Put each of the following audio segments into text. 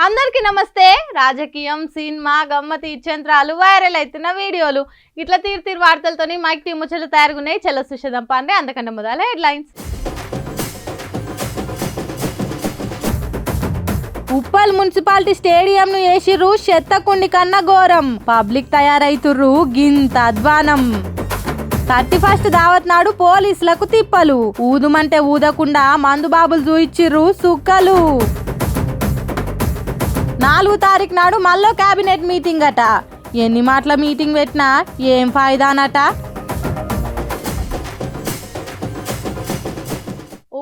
అందరికీ నమస్తే. రాజకీయం, సినిమా, గమ్మతి ఇచ్చంత్రాలు, వైరల్ అవుతున్న వీడియోలు ఇట్లా తీరు వార్తలతోని మైక్ టీం ముచ్చట్లు తయారుగున్నాయి. చెల్ల సుషేదం పాండే. అందుకంటే మొదల హెడ్లైన్స్. ఉప్పల్ మున్సిపాలిటీ స్టేడియం ను వేసిర్రు చెత్తకుండి కన్నా ఘోరం. పబ్లిక్ తయారైతుర్రు గింత అధ్వానం. 31 దావత్ నాడు పోలీసులకు తిప్పలు. ఊదుమంటే ఊదకుండా మందు బాబులు చూయిచ్చిర్రు సుక్కలు. 4వ తారీఖు నాడు మళ్ళీ కేబినెట్ మీటింగ్ అట. ఎన్ని మాటల మీటింగ్ పెట్టినా ఏం ఫాయిదానట.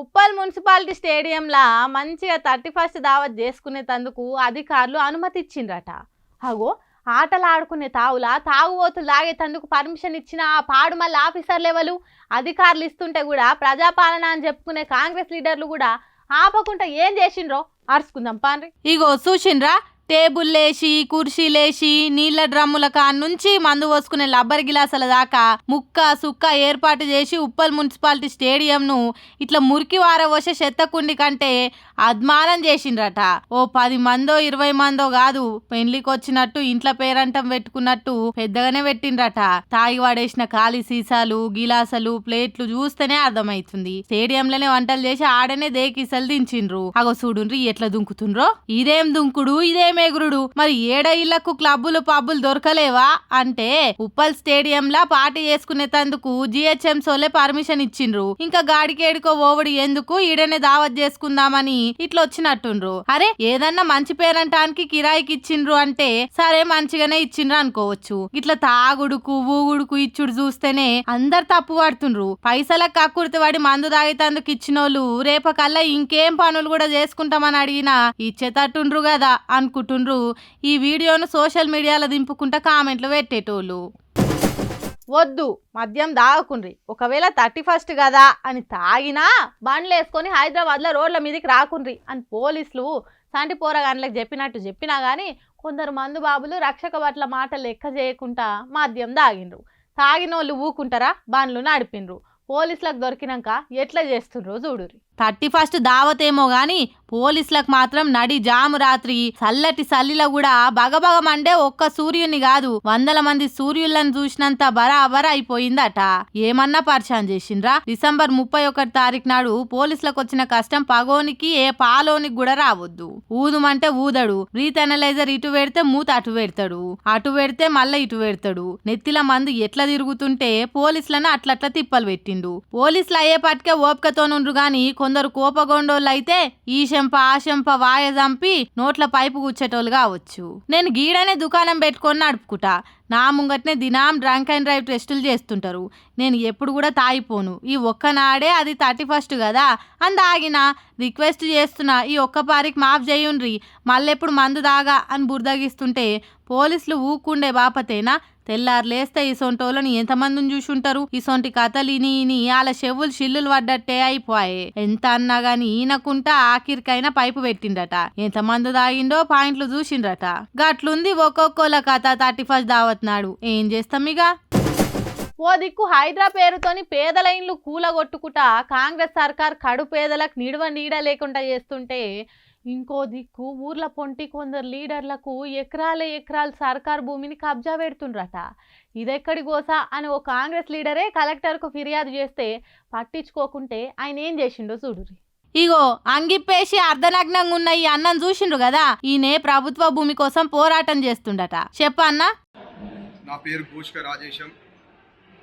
ఉప్పల్ మున్సిపాలిటీ స్టేడియంలా మంచిగా 31 దావత్ చేసుకునేందుకు అధికారులు అనుమతి ఇచ్చిండ్రట. అగో ఆటలు ఆడుకునే తావులా తాగుబోతులు తాగేందుకు పర్మిషన్ ఇచ్చిన ఆ పాడు మళ్ళీ ఆఫీసర్ లెవెల్ అధికారులు ఇస్తుంటే కూడా ప్రజాపాలన అని చెప్పుకునే కాంగ్రెస్ లీడర్లు కూడా ఆపకుండా ఏం చేసిండ్రో అరుచుకుందాం పాండ్రి. ఇగో చూసిండ్రా, టేబుల్ లేసి కుర్చీలేసి నీళ్ల డ్రమ్ముల నుంచి మందు పోసుకునే లబ్బర్ గిలాసుల దాకా ముక్క సుక్క ఏర్పాటు చేసి ఉప్పల్ మున్సిపాలిటీ స్టేడియంను ఇట్లా మురికి వారవోసే చెత్తకుండి కంటే అద్మానం చేసిండ్రట. ఓ 10 మందో 20 మందో కాదు, పెళ్లికి వచ్చినట్టు ఇంట్లో పేరంటం పెట్టుకున్నట్టు పెద్దగానే పెట్టిండ్రట. తాగి వాడేసిన ఖాళీ సీసాలు, గిలాసులు, ప్లేట్లు చూస్తేనే అర్థమైతుంది. స్టేడియంలోనే వంటలు చేసి ఆడనే దేకిసలు దించిండ్రు. అగో చూడుండ్రి ఎట్లా దుంకుతుండ్రో. ఇదేం దుంకుడు, ఇదేం ఎగురుడు. మరి ఏడ ఇళ్లకు క్లబ్బులు పబ్బులు దొరకలేవా అంటే ఉప్పల్ స్టేడియంలా పార్టీ చేసుకునేందుకు జిహెచ్ఎంసోలే పర్మిషన్ ఇచ్చిండ్రు. ఇంకా గాడికేడుకో ఓవడి ఎందుకు, ఈడనే దావత్ చేసుకుందామని ఇట్లా వచ్చినట్టుండ్రు. అరే ఏదన్నా మంచి పేరంటానికి కిరాయికి ఇచ్చిండ్రు అంటే సరే మంచిగానే ఇచ్చిండ్రు అనుకోవచ్చు. ఇట్లా తాగుడుకు ఊగుడుకు ఇచ్చుడు చూస్తేనే అందరు తప్పు పడుతుండ్రు. పైసలకు కక్కుర్తి పడి మందు తాగేతందుకు ఇచ్చినోళ్ళు రేపకల్లా ఇంకేం పనులు కూడా చేసుకుంటామని అడిగినా ఇచ్చేటట్టుండ్రు కదా అనుకుంటుండ్రు. ఈ వీడియోను సోషల్ మీడియాలో దింపుకుంటా కామెంట్లు పెట్టేటోళ్ళు. వద్దు మద్యం తాగకుండ్రి, ఒకవేళ 31 కదా అని తాగినా బండ్లు వేసుకొని హైదరాబాద్లో రోడ్ల మీదకి రాకుండ్రి అని పోలీసులు సంటి పోరగాన్లకు చెప్పినా కానీ కొందరు మందు బాబులు రక్షక భట్ల మాటలు లెక్క చేయకుండా మద్యం తాగిండ్రు. తాగినోళ్ళు ఊకుంటారా, బండ్లు నడిపిండ్రు. పోలీసులకు దొరికినాక ఎట్లా చేస్తుండ్రో చూడురి. 31 దావతేమో గాని పోలీసులకు మాత్రం నడి జాము రాత్రి చల్లటి చల్లిలో కూడా బగబగ మండే ఒక్క సూర్యుని కాదు 100 మంది సూర్యులను చూసినంత బరాబర్ అయిపోయిందట. ఏమన్నా పరిచయం చేసిండ్రా. డిసెంబర్ 31 తారీఖు నాడు పోలీసులకు వచ్చిన కష్టం పగోనికి ఏ పాలోనికి కూడా రావద్దు. ఊదుమంటే ఊదడు, బ్రీత్ అనలైజర్ ఇటు పెడితే మూత అటు పెడతాడు, అటు పెడితే మళ్ళీ ఇటు పెడతాడు. నెత్తిల మందు ఎట్లా తిరుగుతుంటే పోలీసులను అట్లట్లా తిప్పలు పెట్టిండు. పోలీసులు అయ్యేపాటికే ఓపికతోనుండ్రు గాని కొందరు కోపగొండోళ్ళు అయితే ఈ శంప ఆ శంప వాయ చంపి నోట్ల పైపు కూర్చేటోళ్ళు కావచ్చు. నేను గీడనే దుకాణం పెట్టుకొని నడుపుకుంటా. నా ముంగట్నే దినాం డ్రంక్ అండ్ డ్రైవ్ టెస్టులు చేస్తుంటారు. నేను ఎప్పుడు కూడా తాగిపోను. ఈ ఒక్కనాడే అది 31 కదా అని తాగిన. రిక్వెస్ట్ చేస్తున్నా, ఈ ఒక్క పారికి మాఫ్ చేయుండ్రి, మళ్ళెప్పుడు మందు దాగా అని బుర్దగిస్తుంటే పోలీసులు ఊకుండే బాపతేనా. తెల్లారు లేస్తే ఇసొంటోళ్ళని ఎంతమందిని చూసుంటారు. ఇసొంటి కథలు ఇని వాళ్ళ చెవులు షిల్లులు పడ్డట్టే అయిపోయాయి. ఎంత అన్నా గాని ఈయనకుంటా ఆఖరికైనా పైపు పెట్టిండట. ఎంతమంది తాగిండో పాయింట్లు చూసిండ్రట. గట్లుంది ఒక్కొక్కల కథ 31 దావత్ నాడు. ఏం చేస్తాం ఇక. ఓ దిక్కు హైడ్రా పేరుతోని పేదల ఇండ్లు కూలగొట్టుకుంటా కాంగ్రెస్ సర్కార్ కడు పేదలకు నీడ లేకుండా చేస్తుంటే, ఇంకో దిక్కు ఊర్ల పొంటి కొందరు లీడర్లకు ఎకరాలు సర్కార్ భూమిని కబ్జా పెడుతుండ్రట. ఇదెక్కడి గోసా అని ఓ కాంగ్రెస్ లీడరే కలెక్టర్కు ఫిర్యాదు చేస్తే పట్టించుకోకుంటే ఆయన ఏం చేసిండో చూడురి. ఇగో అంగిప్పేసి అర్ధనగ్నంగా ఉన్న ఈ అన్నం చూసిండ్రు కదా, ఈయనే ప్రభుత్వ భూమి కోసం పోరాటం చేస్తుండట. చెప్పన్నా. నా పేరు కోష్క రాజేశం.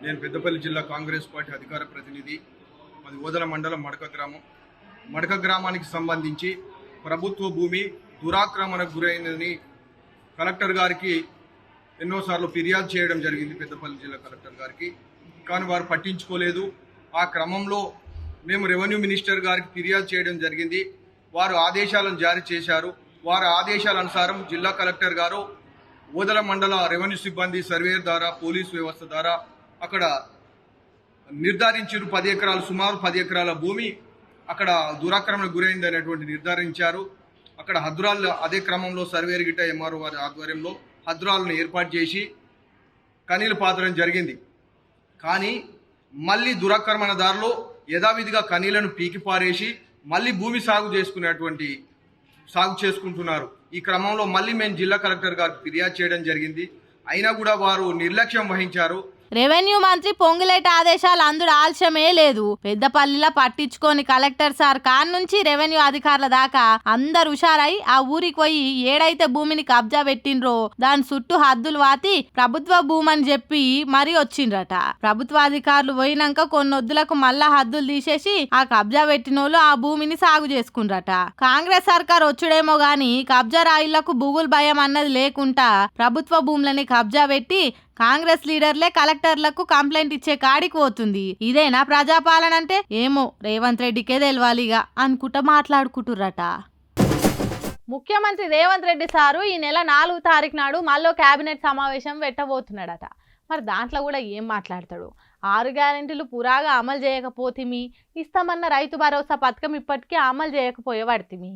నేను పెద్దపల్లి జిల్లా కాంగ్రెస్ పార్టీ అధికార ప్రతినిధి. అది ఓదల మండలం మడక గ్రామానికి సంబంధించి ప్రభుత్వ భూమి దురాక్రమణకు గురైందని కలెక్టర్ గారికి ఎన్నోసార్లు ఫిర్యాదు చేయడం జరిగింది, పెద్దపల్లి జిల్లా కలెక్టర్ గారికి. కానీ వారు పట్టించుకోలేదు. ఆ క్రమంలో మేము రెవెన్యూ మినిస్టర్ గారికి ఫిర్యాదు చేయడం జరిగింది. వారు ఆదేశాలను జారీ చేశారు. వారి ఆదేశాల అనుసారం జిల్లా కలెక్టర్ గారు ఓదల మండల రెవెన్యూ సిబ్బంది సర్వేయర్ ద్వారా పోలీసు వ్యవస్థ ద్వారా అక్కడ నిర్ధారించారు. 10 ఎకరాలు, సుమారు 10 ఎకరాల భూమి అక్కడ దురాక్రమణకు గురైంది అనేటువంటి నిర్ధారించారు. అక్కడ హద్దురాలు అదే క్రమంలో సర్వేయర్ గిట్ట ఎంఆర్ఓ వారి ఆధ్వర్యంలో హద్దురాలను ఏర్పాటు చేసి కనీలు పాతడం జరిగింది. కానీ మళ్ళీ దురాక్రమణదారులు యథావిధిగా కనీలను పీకి పారేసి మళ్ళీ భూమి సాగు చేసుకుంటున్నారు. ఈ క్రమంలో మళ్ళీ మేము జిల్లా కలెక్టర్ గారికి ఫిర్యాదు చేయడం జరిగింది. అయినా కూడా వారు నిర్లక్ష్యం వహించారు. రెవెన్యూ మంత్రి పొంగులేటి ఆదేశాలు అందుడు ఆలస్యమే లేదు. పెద్దపల్లిలో పట్టించుకొని కలెక్టర్ సార్ కాన్ నుంచి రెవెన్యూ అధికారుల దాకా అందరు హుషారై ఆ ఊరికి పోయి ఏడైతే భూమిని కబ్జా పెట్టిండ్రో దాని చుట్టూ హద్దులు వాతి ప్రభుత్వ భూమి అని చెప్పి మరీ వచ్చిండ్రట. ప్రభుత్వ అధికారులు పోయినాక కొన్ని వద్దులకు మళ్ళా హద్దులు తీసేసి ఆ కబ్జా పెట్టినోళ్ళు ఆ భూమిని సాగు చేసుకుండ్రట. కాంగ్రెస్ సర్కార్ వచ్చుడేమో గాని కబ్జా రాయిళ్లకు బుగులు భయం అన్నది లేకుండా ప్రభుత్వ భూములని కబ్జా పెట్టి కాంగ్రెస్ లీడర్లే కలెక్టర్లకు కంప్లైంట్ ఇచ్చే కాడికి పోతుంది. ఇదేనా ప్రజాపాలన అంటే? ఏమో రేవంత్ రెడ్డికే తెలవాలిగా అనుకుంటా మాట్లాడుకుంటుర్రట. ముఖ్యమంత్రి రేవంత్ రెడ్డి సారు ఈ నెల 4వ తారీఖు నాడు మళ్ళీ కేబినెట్ సమావేశం పెట్టబోతున్నాడట. మరి దాంట్లో కూడా ఏం మాట్లాడతాడు? 6 గ్యారెంటీలు పురాగా అమలు చేయకపోతిమి, ఇస్తామన్న రైతు భరోసా పథకం ఇప్పటికీ అమలు చేయకపోయేవాడితిమి,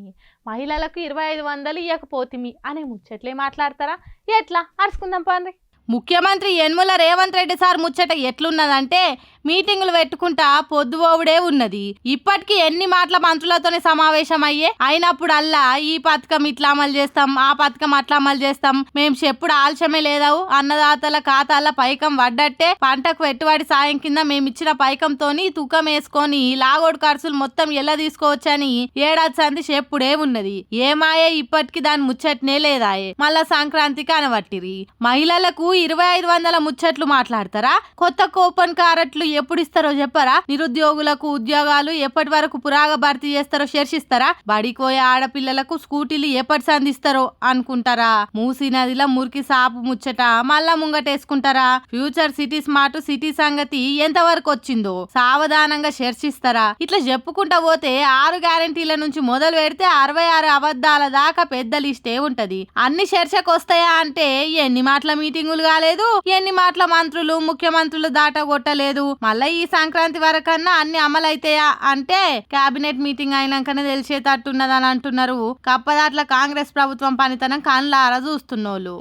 మహిళలకు 2500 ఇవ్వకపోతిమి అనే ముచ్చట్లే మాట్లాడతారా? ఎట్లా అరుచుకుందాం పండి. ముఖ్యమంత్రి యనమల రేవంత్ రెడ్డి సార్ ముచ్చట ఎట్లున్నదంటే మీటింగులు పెట్టుకుంటా పొద్దుపోవుడే ఉన్నది. ఇప్పటికీ ఎన్ని మాటల మంత్రులతోనే సమావేశం అయ్యే. అయినప్పుడల్లా ఈ పథకం ఇట్లా అమలు చేస్తాం, ఆ పథకం అట్లా అమలు చేస్తాం, మేము చెప్పుడు ఆలస్యమే లేదావు, అన్నదాతల ఖాతాల పైకం పడ్డట్టే, పంటకు పెట్టుబడి సాయం కింద మేమిచ్చిన పైకంతోని తుకం వేసుకొని లాగోడు ఖర్చులు మొత్తం ఎలా తీసుకోవచ్చని ఏడాది సంది చెప్పుడే ఉన్నది. ఏమాయే ఇప్పటికి దాని ముచ్చట్నే లేదాయే. మళ్ళా సంక్రాంతికి అనబట్టిరి. మహిళలకు 2500 ముచ్చట్లు మాట్లాడతారా? కొత్త కూపన్ కారెట్లు ఎప్పుడు ఇస్తారో చెప్పరా? నిరుద్యోగులకు ఉద్యోగాలు ఎప్పటి వరకు పురాగా భర్తీ చేస్తారో చర్చిస్తారా? బడికోయే ఆడపిల్లలకు స్కూటీలు ఎప్పటి సంధిస్తారో అనుకుంటారా? మూసీ నదిలో మురికి సాపు ముచ్చట మళ్ళా ముంగటేసుకుంటారా? ఫ్యూచర్ సిటీ స్మార్ట్ సిటీ సంగతి ఎంతవరకు వచ్చిందో సావధానంగా చర్చిస్తారా? ఇట్లా చెప్పుకుంటా పోతే 6 గ్యారెంటీల నుంచి మొదలు పెడితే 66 అబద్ధాల దాకా పెద్ద లిస్టే ఉంటది. అన్ని చర్చకు వస్తాయా అంటే ఎన్ని మాటల మీటింగులు కాలేదు, ఎన్ని మాటల మంత్రులు ముఖ్యమంత్రులు దాటగొట్టలేదు. మళ్ళీ ఈ సంక్రాంతి వరకన్నా అన్ని అమలైతాయా అంటే కేబినెట్ మీటింగ్ అయినాకనే తెలిసేటట్టున్నదని అంటున్నారు. కప్పదాట్ల కాంగ్రెస్ ప్రభుత్వం పనితనం కళ్ళారా చూస్తున్నోళ్ళు.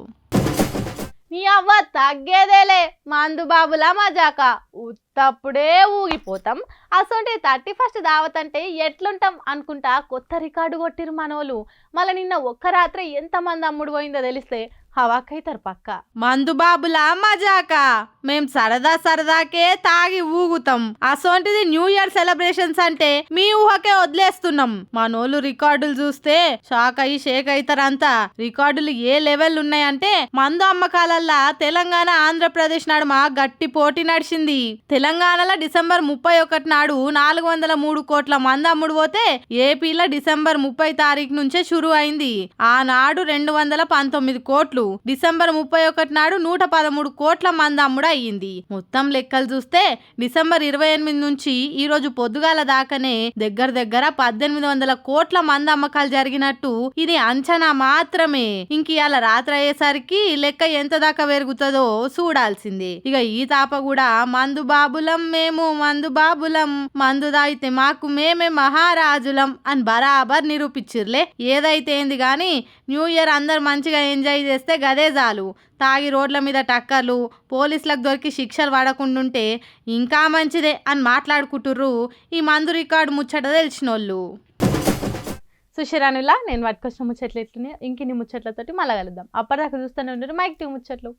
నీ అవ్వ తగ్గేదేలే మందు బాబులా మజాక ఉత్తప్పుడే ఊగిపోతాం. అసొంటి 31st దావత్ అంటే ఎట్లుంటాం అనుకుంటా కొత్త రికార్డు కొట్టిరు మనోళ్ళు. మళ్ళీ నిన్న ఒక్క రాత్రి ఎంతమంది అమ్ముడు పోయిందో తెలిస్తే హవాకైతారు పక్క. మందు బాబులా మజాక మేం సరదాకే తాగి ఊగుతాం. అసొంటిది న్యూ ఇయర్ సెలబ్రేషన్స్ అంటే మీ ఊహకే వదిలేస్తున్నాం. మనోళ్ళు రికార్డులు చూస్తే షాక్ అయ్యి షేక్ అవుతారంతా. రికార్డులు ఏ లెవెల్ ఉన్నాయంటే మందు అమ్మకాలల్లా తెలంగాణ ఆంధ్రప్రదేశ్ నడుమ గట్టి పోటీ నడిచింది. తెలంగాణలో డిసెంబర్ 31 నాడు 403 కోట్ల మంది అమ్ముడు పోతే ఏపీలో డిసెంబర్ 30 తారీఖు నుంచే షురు అయింది. ఆనాడు 219 కోట్లు. డిసెంబర్ 31 నాడు 113 కోట్ల మంది అమ్ముడు అయ్యింది. మొత్తం లెక్కలు చూస్తే డిసెంబర్ 28 నుంచి ఈ రోజు పొద్దుగాల దాకానే దగ్గర 1800 కోట్ల మంది అమ్మకాలు జరిగినట్టు ఇది అంచనా మాత్రమే. ఇంక ఇవాళ రాత్రి అయ్యేసరికి లెక్క ఎంత దాకా పెరుగుతుందో చూడాల్సిందే. ఇక ఈ తాప కూడా మందు బాబులం మేము, మందు బాబులం, మందు దాయితే మాకు మేమే మహారాజులం అని బరాబర్ నిరూపించిర్లే. ఏదైతే ఏంది గాని న్యూ ఇయర్ అందరు మంచిగా ఎంజాయ్ చేస్తే గదే చాలు. తాగి రోడ్ల మీద టక్కర్లు పోలీసులకు దొరికి శిక్షలు పడకుండుంటే ఇంకా మంచిదే అని మాట్లాడుకుంటుర్రు ఈ మందు రికార్డు ముచ్చట తెలిసినోళ్ళు. సుషిరానులా నేను పట్టుకొచ్చిన ముచ్చట్లు ఎట్లున్నాయి ఇంకిన్ని ముచ్చట్లతోటి మళ్ళా కలుద్దాం. అప్పటిదాకా చూస్తూనే ఉండరు మైక్ 2 ముచ్చట్లు.